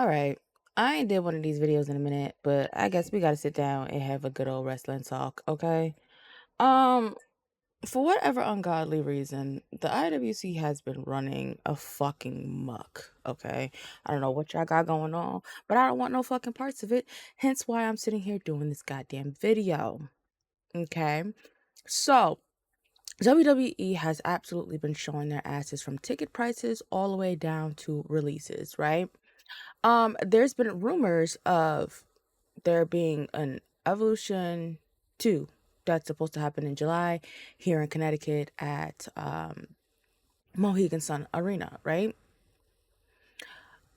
All right. I ain't did one of these videos in a minute, but I guess we gotta sit down and have a good old wrestling talk, okay? Um, for whatever ungodly reason, the IWC has been running a fucking muck, okay? I don't know what y'all got going on, but I don't want no fucking parts of it. Hence why I'm sitting here doing this goddamn video. Okay? So, WWE has absolutely been showing their asses from ticket prices all the way down to releases, right? There's been rumors of there being an Evolution 2 that's supposed to happen in July here in Connecticut at Mohegan Sun Arena, right?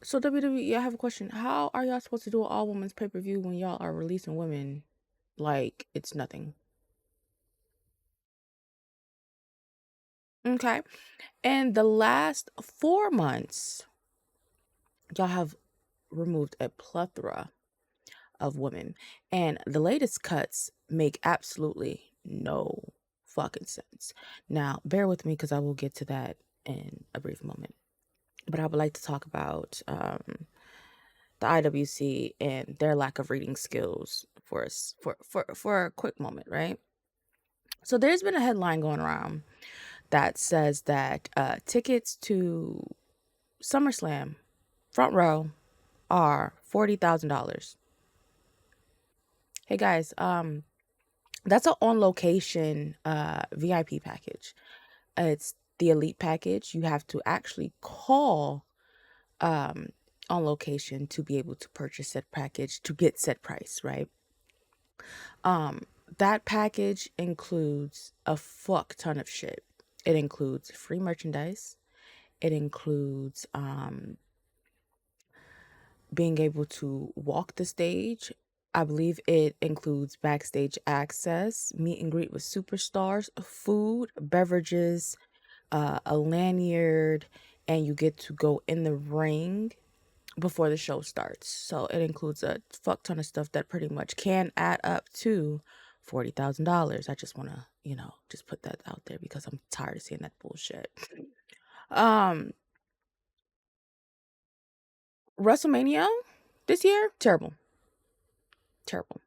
So WWE, I have a question. How are y'all supposed to do an all women's pay-per-view when y'all are releasing women like it's nothing? Okay. And the last 4 months, y'all have removed a plethora of women. And the latest cuts make absolutely no fucking sense. Now, bear with me because I will get to that in a brief moment. But I would like to talk about the IWC and their lack of reading skills for us for a quick moment, right? So there's been a headline going around that says that tickets to SummerSlam front row are $40,000. Hey guys, that's an on location VIP package. It's the elite package. You have to actually call on location to be able to purchase said package to get said price, right? That package includes a fuck ton of shit. It includes free merchandise. It includes being able to walk the stage. I believe it includes backstage access, meet and greet with superstars, food, beverages, a lanyard, and you get to go in the ring before the show starts. So it includes a fuck ton of stuff that pretty much can add up to $40,000. I just want to, just put that out there because I'm tired of seeing that bullshit. Um, WrestleMania this year, terrible. Terrible.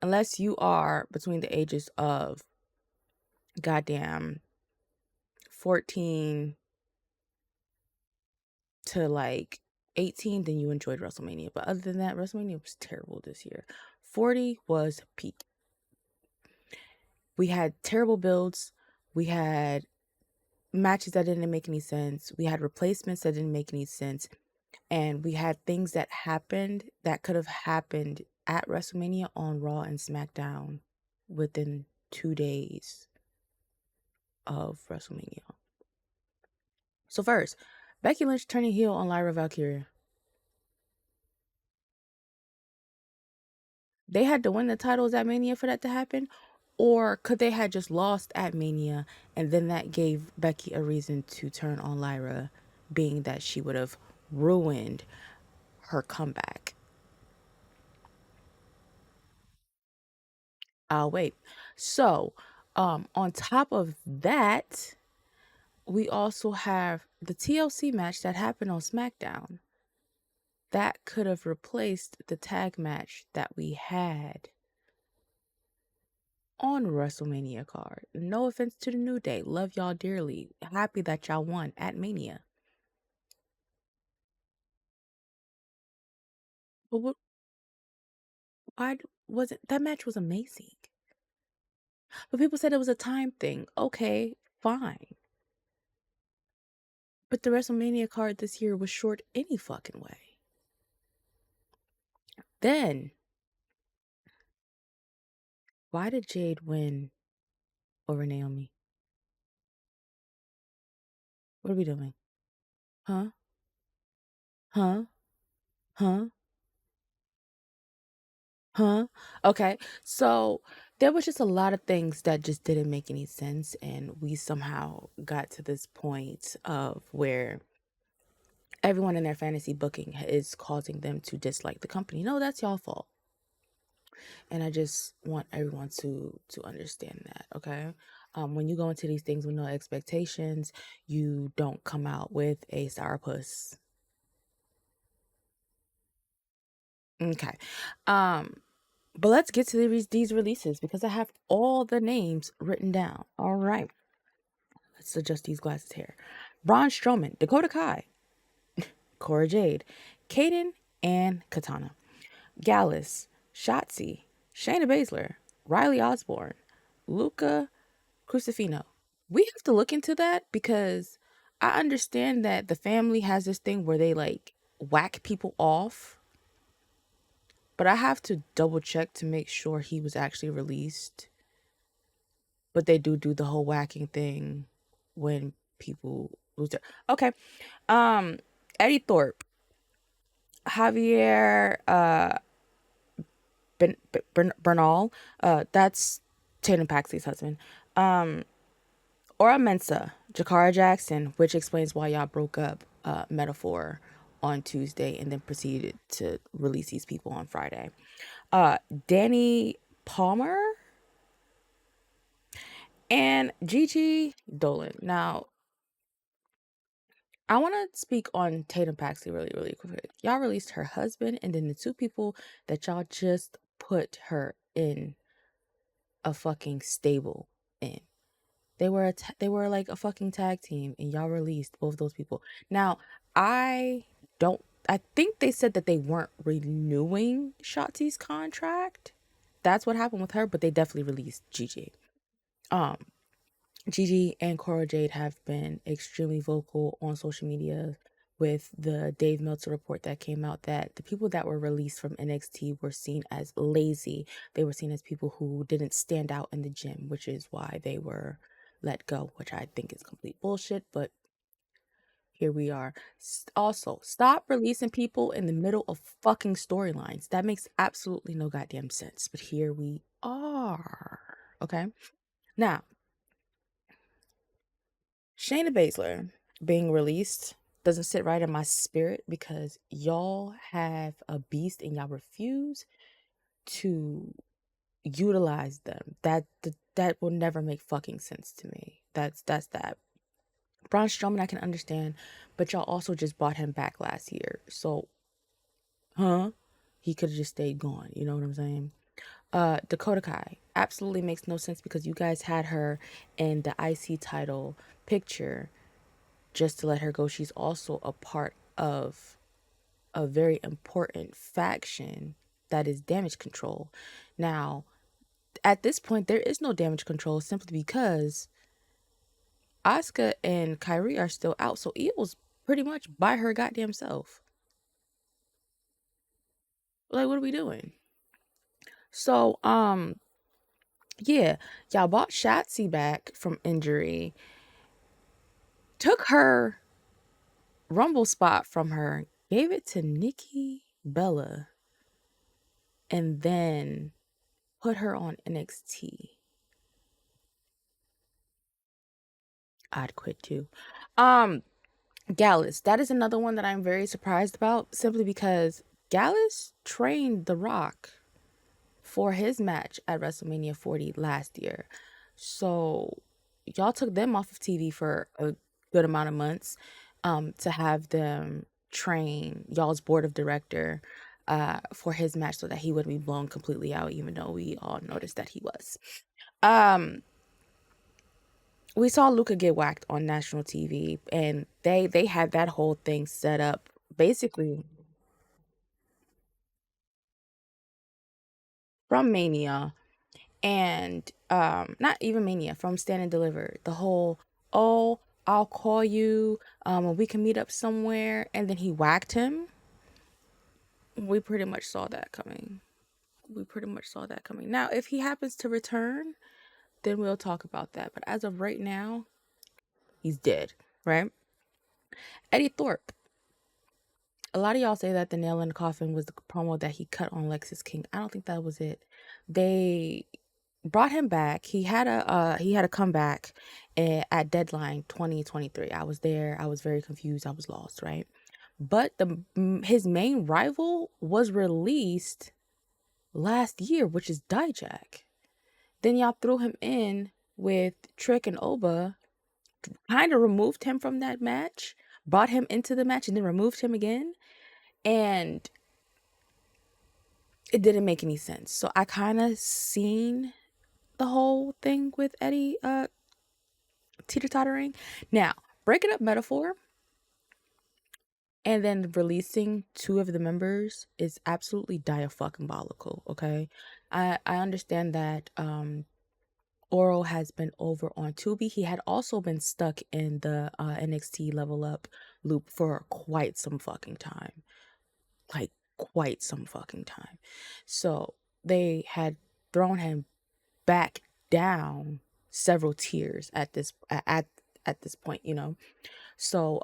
Unless you are between the ages of goddamn 14 to like 18, then you enjoyed WrestleMania. But other than that, WrestleMania was terrible this year. 40 was peak. We had terrible builds. We had matches that didn't make any sense. We had replacements that didn't make any sense. And we had things that happened that could have happened at WrestleMania on Raw and SmackDown within 2 days of WrestleMania. So first, Becky Lynch turning heel on Lyra Valkyria. They had to win the titles at Mania for that to happen? Or could they had just lost at Mania and then that gave Becky a reason to turn on Lyra, being that she would have ruined her comeback? I'll wait. So, on top of that, we also have the TLC match that happened on SmackDown. That could have replaced the tag match that we had on WrestleMania card. No offense to the New Day. Love y'all dearly. Happy that y'all won at Mania. But why was it? That match was amazing. But people said it was a time thing. Okay, fine. But the WrestleMania card this year was short any fucking way. Then, why did Jade win over Naomi? What are we doing? Huh? Huh? Huh? Huh? Okay. So there was just a lot of things that just didn't make any sense. And we somehow got to this point of where everyone in their fantasy booking is causing them to dislike the company. No, that's y'all fault. And I just want everyone to understand that, okay? When you go into these things with no expectations, you don't come out with a sourpuss. Okay. Um, but let's get to these releases because I have all the names written down. All right. Let's adjust these glasses here. Braun Strowman, Dakota Kai, Cora Jade, Kaden, and Katana. Gallus, Shotzi, Shayna Baszler, Riley Osborne, Luca Crucifino. We have to look into that because I understand that the family has this thing where they like whack people off, but I have to double check to make sure he was actually released. But they do the whole whacking thing when people lose their. Okay. Um, Eddie Thorpe, Javier Bernal, that's Tatum Paxley's husband. Um, Aura Mensa, Jakara Jackson, which explains why y'all broke up, Metaphor on Tuesday and then proceeded to release these people on Friday. Uh, Danny Palmer and Gigi Dolan. Now, I want to speak on Tatum Paxley really, really quick. Y'all released her husband and then the two people that y'all just put her in a fucking stable in. They were like a fucking tag team, and y'all released both those people. Now, I don't. I think they said that they weren't renewing Shotzi's contract. That's what happened with her, but they definitely released Gigi. Um, Gigi and Cora Jade have been extremely vocal on social media with the Dave Meltzer report that came out that the people that were released from NXT were seen as lazy. They were seen as people who didn't stand out in the gym, which is why they were let go, which I think is complete bullshit, but here we are. Also, stop releasing people in the middle of fucking storylines. That makes absolutely no goddamn sense, but here we are. Okay? Now, Shayna Baszler being released doesn't sit right in my spirit because y'all have a beast and y'all refuse to utilize them. That will never make fucking sense to me. That's that. Braun Strowman I can understand, but y'all also just bought him back last year. So, huh? He could have just stayed gone. You know what I'm saying? Dakota Kai absolutely makes no sense because you guys had her in the IC title picture just to let her go. She's also a part of a very important faction that is damage control. Now, at this point, there is no damage control simply because Asuka and Kyrie are still out. So Evil's pretty much by her goddamn self. Like, what are we doing? So, yeah, y'all bought Shotzi back from injury, took her Rumble spot from her, gave it to Nikki Bella, and then put her on NXT. I'd quit too. Um, Gallus. That is another one that I'm very surprised about simply because Gallus trained The Rock for his match at WrestleMania 40 last year. So y'all took them off of TV for a good amount of months to have them train y'all's board of director for his match so that he wouldn't be blown completely out, even though we all noticed that he was. Um, we saw Luca get whacked on national TV, and they had that whole thing set up basically from Mania, and not even Mania, from Stand and Deliver. The whole, oh, I'll call you and we can meet up somewhere, and then he whacked him. We pretty much saw that coming. We pretty much saw that coming. Now, if he happens to return, then we'll talk about that. But as of right now, he's dead, right? Eddie Thorpe. A lot of y'all say that the nail in the coffin was the promo that he cut on Lexis King. I don't think that was it. They brought him back. He had a comeback at Deadline 2023. I was there. I was very confused. I was lost, right? But his main rival was released last year, which is Dijak. Then y'all threw him in with Trick and Oba, kind of removed him from that match, brought him into the match, and then removed him again. And it didn't make any sense. So I kind of seen the whole thing with Eddie teeter-tottering. Now, breaking up Metaphor and then releasing two of the members is absolutely diabolical, okay? I understand that Oro has been over on Tubi. He had also been stuck in the NXT Level Up loop for quite some fucking time. Like, quite some fucking time. So they had thrown him back down several tiers at this point, you know. So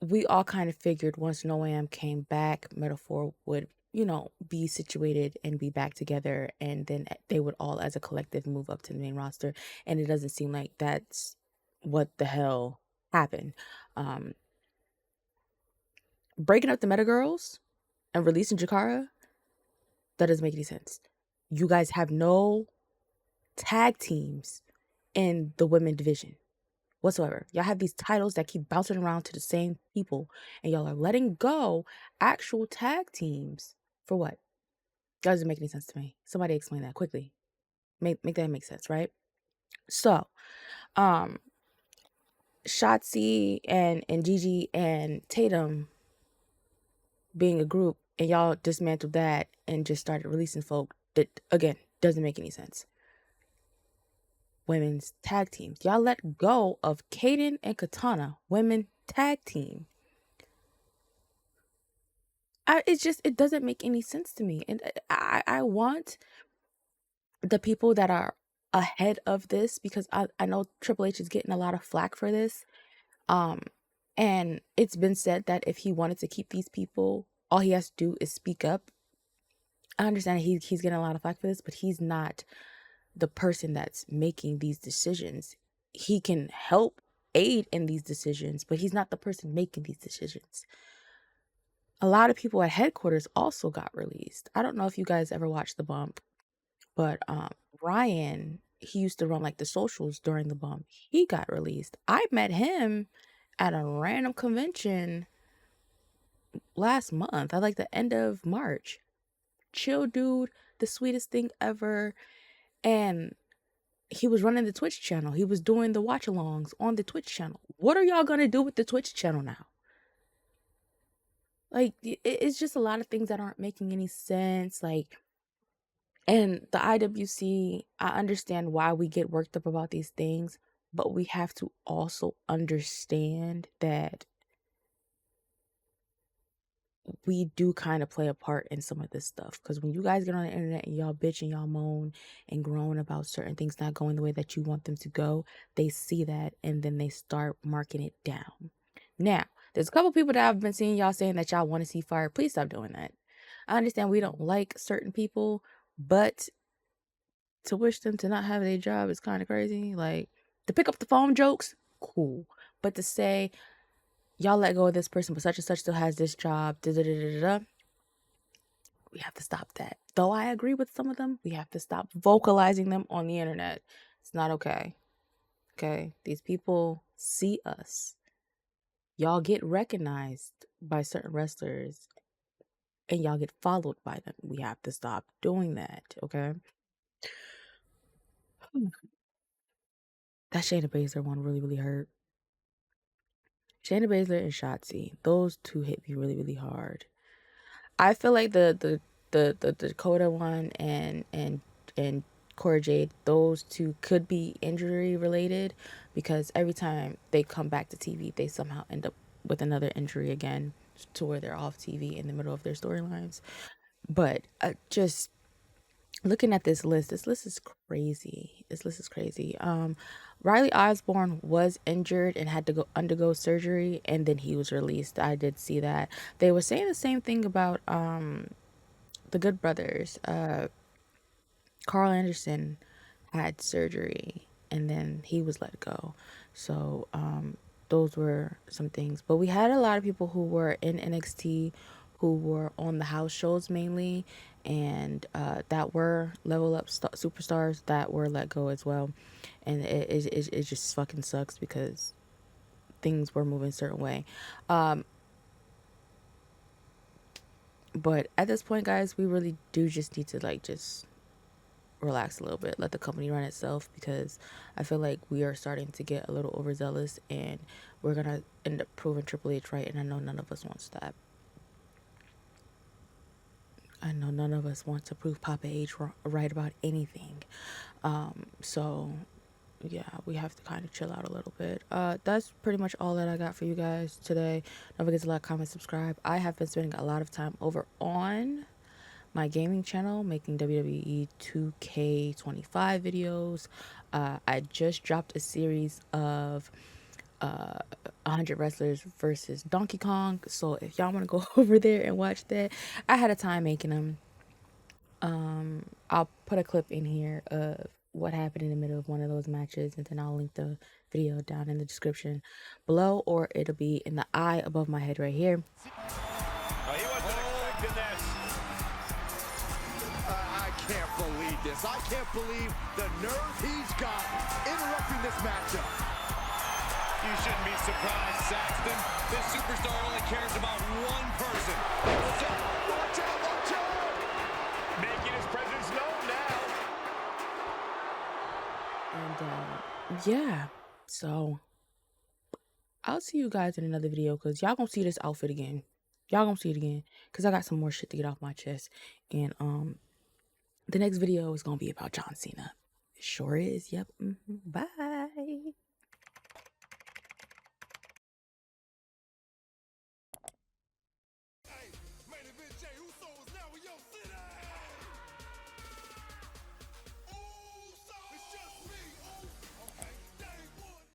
we all kind of figured once Noam came back, Metaphor would, you know, be situated and be back together, and then they would all as a collective move up to the main roster. And it doesn't seem like that's what the hell happened. Um, Breaking up the Meta Girls and releasing Jakara, that doesn't make any sense. You guys have no tag teams in the women division whatsoever. Y'all have these titles that keep bouncing around to the same people, and y'all are letting go actual tag teams for what? That doesn't make any sense to me. Somebody explain that quickly. Make that make sense, right? So, um, Shotzi and Gigi and Tatum being a group, and y'all dismantled that and just started releasing folk that again doesn't make any sense. Women's tag teams. Y'all let go of Kaden and Katana, women tag team. It doesn't make any sense to me. And I want the people that are ahead of this, because I know Triple H is getting a lot of flack for this. And it's been said that if he wanted to keep these people, all he has to do is speak up. I understand he's getting a lot of flack for this, but he's not the person that's making these decisions. He can help aid in these decisions, but he's not the person making these decisions. A lot of people at headquarters also got released. I don't know if you guys ever watched The Bump, but Ryan, he used to run like the socials during The Bump. He got released. I met him at a random convention last month, at like the end of March. Chill dude, the sweetest thing ever. And he was running the Twitch channel. He was doing the watch alongs on the Twitch channel. What are y'all gonna do with the Twitch channel now? Like, it's just a lot of things that aren't making any sense. Like, and the IWC, I understand why we get worked up about these things, but we have to also understand that we do kind of play a part in some of this stuff. Because when you guys get on the internet and y'all bitch and y'all moan and groan about certain things not going the way that you want them to go, they see that and then they start marking it down. Now, there's a couple people that I've been seeing y'all saying that y'all want to see fire. Please stop doing that. I understand we don't like certain people, but to wish them to not have a job is kind of crazy. Like, to pick up the phone jokes, cool. But to say, y'all let go of this person, but such and such still has this job, we have to stop that. Though I agree with some of them, we have to stop vocalizing them on the internet. It's not okay. Okay? These people see us. Y'all get recognized by certain wrestlers and y'all get followed by them. We have to stop doing that, okay? That Shayna Baszler one really, really hurt. Shayna Baszler and Shotzi, those two hit me really, really hard. I feel like the Dakota one and Cora Jade, those two could be injury related, because every time they come back to TV, they somehow end up with another injury again, to where they're off TV in the middle of their storylines. But just looking at this list is crazy. This list is crazy. Riley Osborne was injured and had to go undergo surgery, and then he was released. I did see that. They were saying the same thing about the Good Brothers. Carl Anderson had surgery and then he was let go. So those were some things. But we had a lot of people who were in NXT who were on the house shows mainly, and that were level up superstars that were let go as well. And it just fucking sucks because things were moving a certain way. But at this point, guys, we really do just need to like just relax a little bit, let the company run itself, because I feel like we are starting to get a little overzealous and we're gonna end up proving Triple H right, and I know none of us wants that. I know none of us want to prove Papa H right about anything. So yeah, we have to kind of chill out a little bit. That's pretty much all that I got for you guys today. Don't forget to like, comment, subscribe. I have been spending a lot of time over on my gaming channel making WWE 2K25 videos. I just dropped a series of 100 wrestlers versus Donkey Kong. So if y'all want to go over there and watch that, I had a time making them. I'll put a clip in here of what happened in the middle of one of those matches, and then I'll link the video down in the description below, or it'll be in the eye above my head right here. He wasn't expecting this. I can't believe this. I can't believe the nerve he's got interrupting this matchup. You shouldn't be surprised, Saxton. This superstar only cares about one person. Watch out, watch out! Making his presence known now. And yeah, so I'll see you guys in another video, because y'all gonna see this outfit again. Y'all gonna see it again, because I got some more shit to get off my chest. And the next video is gonna be about John Cena. It sure is. Yep. Bye.